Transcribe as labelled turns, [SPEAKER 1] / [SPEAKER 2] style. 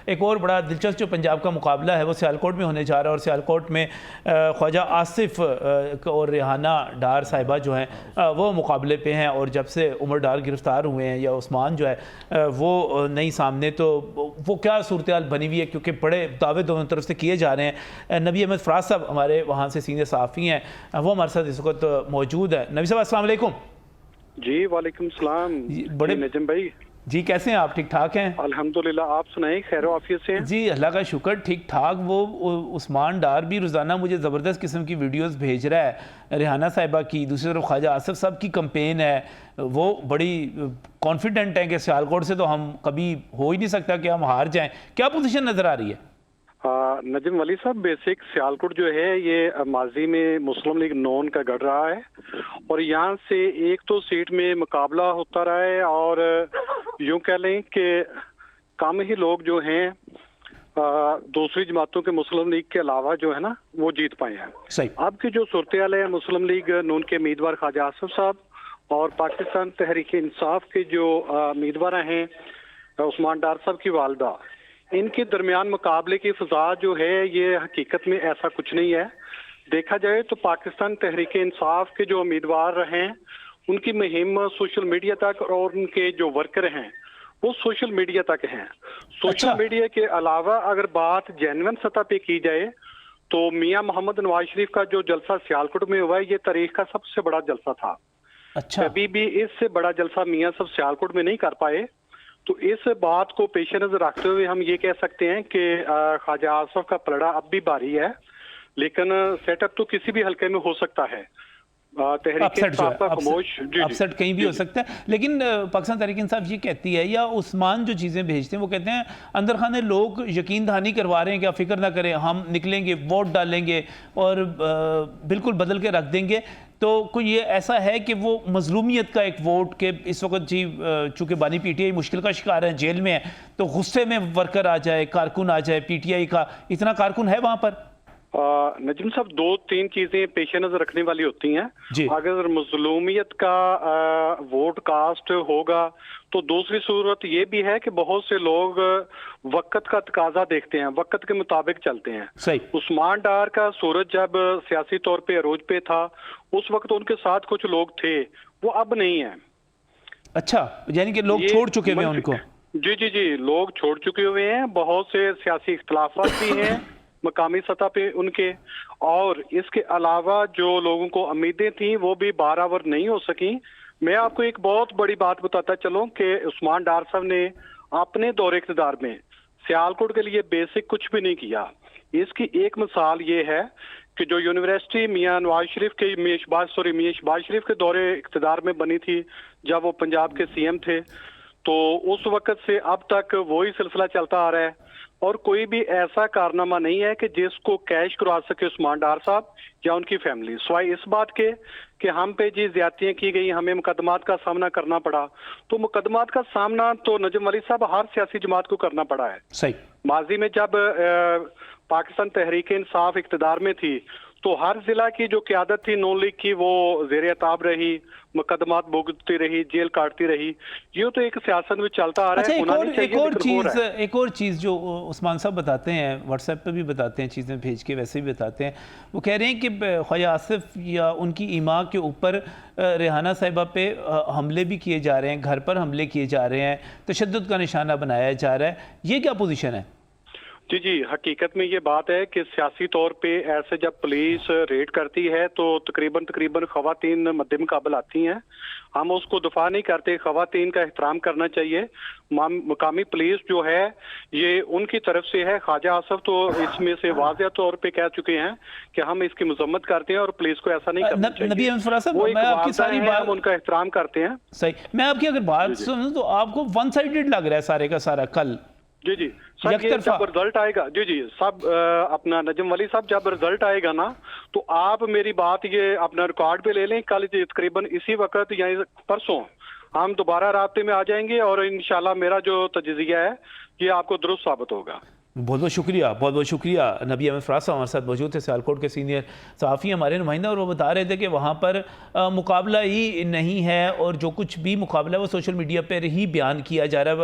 [SPEAKER 1] ایک اور بڑا دلچسپ جو پنجاب کا مقابلہ ہے وہ سیالکوٹ میں ہونے جا رہا ہے، اور سیالکوٹ میں خواجہ آصف اور ریحانہ ڈار صاحبہ جو ہیں وہ مقابلے پہ ہیں، اور جب سے عمر ڈار گرفتار ہوئے ہیں یا عثمان جو ہے وہ نہیں سامنے، تو وہ کیا صورتحال بنی ہوئی ہے، کیونکہ بڑے دعوے دونوں طرف سے کیے جا رہے ہیں۔ نبی احمد فراز صاحب ہمارے وہاں سے سینئر صحافی ہیں، وہ ہمارے ساتھ اس وقت موجود ہے۔ نبی صاحب السلام علیکم۔
[SPEAKER 2] جی وعلیکم السلام۔
[SPEAKER 1] بڑے
[SPEAKER 2] نجم بھائی
[SPEAKER 1] جی کیسے ہیں آپ؟ ٹھیک ٹھاک ہیں؟
[SPEAKER 2] الحمدللہ، آپ سنائیں خیر و عافیت سے ہیں؟
[SPEAKER 1] جی اللہ کا شکر ٹھیک ٹھاک۔ وہ عثمان ڈار بھی روزانہ مجھے زبردست قسم کی ویڈیوز بھیج رہا ہے ریحانہ صاحبہ کی، دوسری طرف خواجہ آصف صاحب کی کمپین ہے، وہ بڑی کانفیڈنٹ ہیں کہ سیالکوٹ سے تو ہم کبھی ہو ہی نہیں سکتا کہ ہم ہار جائیں۔ کیا پوزیشن نظر آ رہی ہے؟
[SPEAKER 2] نجم ولی صاحب، بیسک سیالکوٹ جو ہے یہ ماضی میں مسلم لیگ نون کا گڑھ رہا ہے، اور یہاں سے ایک تو سیٹ میں مقابلہ ہوتا رہا ہے، اور یوں کہہ لیں کہ کم ہی لوگ جو ہیں دوسری جماعتوں کے مسلم لیگ کے علاوہ جو ہے نا وہ جیت پائے ہیں۔
[SPEAKER 1] صحیح۔
[SPEAKER 2] اب کی جو صورتحال ہے، مسلم لیگ نون کے امیدوار خواجہ آصف صاحب اور پاکستان تحریک انصاف کے جو امیدوار ہیں عثمان ڈار صاحب کی والدہ، ان کے درمیان مقابلے کی فضا جو ہے یہ حقیقت میں ایسا کچھ نہیں ہے۔ دیکھا جائے تو پاکستان تحریک انصاف کے جو امیدوار ہیں ان کی مہم سوشل میڈیا تک، اور ان کے جو ورکر ہیں وہ سوشل میڈیا تک ہیں۔ سوشل میڈیا کے علاوہ اگر بات جینوین سطح پہ کی جائے تو میاں محمد نواز شریف کا جو جلسہ سیالکوٹ میں ہوا ہے یہ تاریخ کا سب سے بڑا جلسہ تھا۔ کبھی بھی اس سے بڑا جلسہ میاں صاحب سیالکوٹ میں نہیں کر پائے، تو اس بات کو پیش نظر رکھتے ہوئے ہم یہ کہہ سکتے ہیں کہ خواجہ آصف کا پلڑا اب بھی بھاری ہے، لیکن سیٹ اپ تو کسی بھی حلقے میں ہو سکتا ہے۔
[SPEAKER 1] اپسٹ کہیں بھی ہو سکتا ہے، لیکن پاکستان تحریک انصاف یہ کہتی ہے، یا عثمان جو چیزیں بھیجتے ہیں وہ کہتے ہیں اندر خانے لوگ یقین دہانی کروا رہے ہیں کہ آپ فکر نہ کریں، ہم نکلیں گے، ووٹ ڈالیں گے اور بالکل بدل کے رکھ دیں گے۔ تو کوئی یہ ایسا ہے کہ وہ مظلومیت کا ایک ووٹ کہ اس وقت جی چونکہ بانی پی ٹی آئی مشکل کا شکار ہے، جیل میں ہے، تو غصے میں ورکر آ جائے، کارکن آ جائے پی ٹی آئی کا، اتنا کارکن ہے وہاں پر؟
[SPEAKER 2] نجم صاحب، دو تین چیزیں پیش نظر رکھنے والی ہوتی ہیں۔ اگر مظلومیت کا ووٹ کاسٹ ہوگا تو دوسری صورت یہ بھی ہے کہ بہت سے لوگ وقت کا تقاضا دیکھتے ہیں، وقت کے مطابق چلتے ہیں۔ عثمان ڈار کا سورج جب سیاسی طور پہ عروج پہ تھا اس وقت ان کے ساتھ کچھ لوگ تھے، وہ اب نہیں ہیں۔
[SPEAKER 1] اچھا، یعنی کہ لوگ چھوڑ چکے ہوئے ہیں ان کو؟
[SPEAKER 2] جی لوگ چھوڑ چکے ہوئے ہیں، بہت سے سیاسی اختلافات بھی ہیں مقامی سطح پہ ان کے، اور اس کے علاوہ جو لوگوں کو امیدیں تھیں وہ بھی برابر نہیں ہو سکیں۔ میں آپ کو ایک بہت بڑی بات بتاتا چلوں کہ عثمان ڈار صاحب نے اپنے دور اقتدار میں سیالکوٹ کے لیے بیسک کچھ بھی نہیں کیا۔ اس کی ایک مثال یہ ہے کہ جو یونیورسٹی میاں شہباز شریف کے دور اقتدار میں بنی تھی جب وہ پنجاب کے سی ایم تھے، تو اس وقت سے اب تک وہی سلسلہ چلتا آ رہا ہے، اور کوئی بھی ایسا کارنامہ نہیں ہے کہ جس کو کیش کروا سکے عثمان ڈار صاحب یا ان کی فیملی، سوائے اس بات کے کہ ہم پہ جی زیادتیاں کی گئی، ہمیں مقدمات کا سامنا کرنا پڑا۔ تو مقدمات کا سامنا تو نجم ولی صاحب ہر سیاسی جماعت کو کرنا پڑا ہے۔ ماضی میں جب پاکستان تحریک انصاف اقتدار میں تھی تو ہر ضلع کی جو قیادت تھی نون لیگ کی وہ زیر عتاب رہی، مقدمات بھگتتی رہی، جیل کاٹتی رہی۔ یہ تو ایک سیاست میں چلتا آ رہا ہے۔
[SPEAKER 1] ایک اور چیز جو عثمان صاحب بتاتے ہیں، واٹس ایپ پہ بھی بتاتے ہیں، چیزیں بھیج کے ویسے بھی بتاتے ہیں، وہ کہہ رہے ہیں کہ خواجہ آصف یا ان کی ایما کے اوپر ریحانہ صاحبہ پہ حملے بھی کیے جا رہے ہیں، گھر پر حملے کیے جا رہے ہیں، تشدد کا نشانہ بنایا جا رہا ہے۔ یہ کیا پوزیشن ہے؟
[SPEAKER 2] جی حقیقت میں یہ بات ہے کہ سیاسی طور پہ ایسے جب پولیس ریڈ کرتی ہے تو تقریباً خواتین مد مقابل آتی ہیں۔ ہم اس کو دفاع نہیں کرتے، خواتین کا احترام کرنا چاہیے۔ مقامی پولیس جو ہے یہ ان کی طرف سے ہے۔ خواجہ آصف تو اس میں سے واضح طور پہ کہہ چکے ہیں کہ ہم اس کی مذمت کرتے ہیں اور پولیس کو ایسا نہیں کرنا چاہیے۔ وہ ایک والدہ ہیں، ہم ان کا احترام کرتے ہیں۔
[SPEAKER 1] صحیح۔ میں آپ کی اگر بات سنوں تو آپ کو ون سائیڈڈ لگ رہا ہے سارے کا سارا کل۔
[SPEAKER 2] جی سب یہ جب رزلٹ آئے گا، جی سب اپنا نجم ولی صاحب جب رزلٹ آئے گا نا تو آپ میری بات یہ اپنا ریکارڈ پہ لے لیں، کل تقریباً اسی وقت یا پرسوں ہم دوبارہ رابطے میں آ جائیں گے، اور انشاءاللہ میرا جو تجزیہ ہے یہ آپ کو درست ثابت ہوگا۔
[SPEAKER 1] بہت بہت شکریہ، بہت بہت شکریہ۔ نبی احمد فراز صاحب ہمارے ساتھ موجود تھے، سیالکوٹ کے سینئر صحافی ہمارے نمائندہ، اور وہ بتا رہے تھے کہ وہاں پر مقابلہ ہی نہیں ہے، اور جو کچھ بھی مقابلہ ہے وہ سوشل میڈیا پر ہی بیان کیا جا رہا ہے۔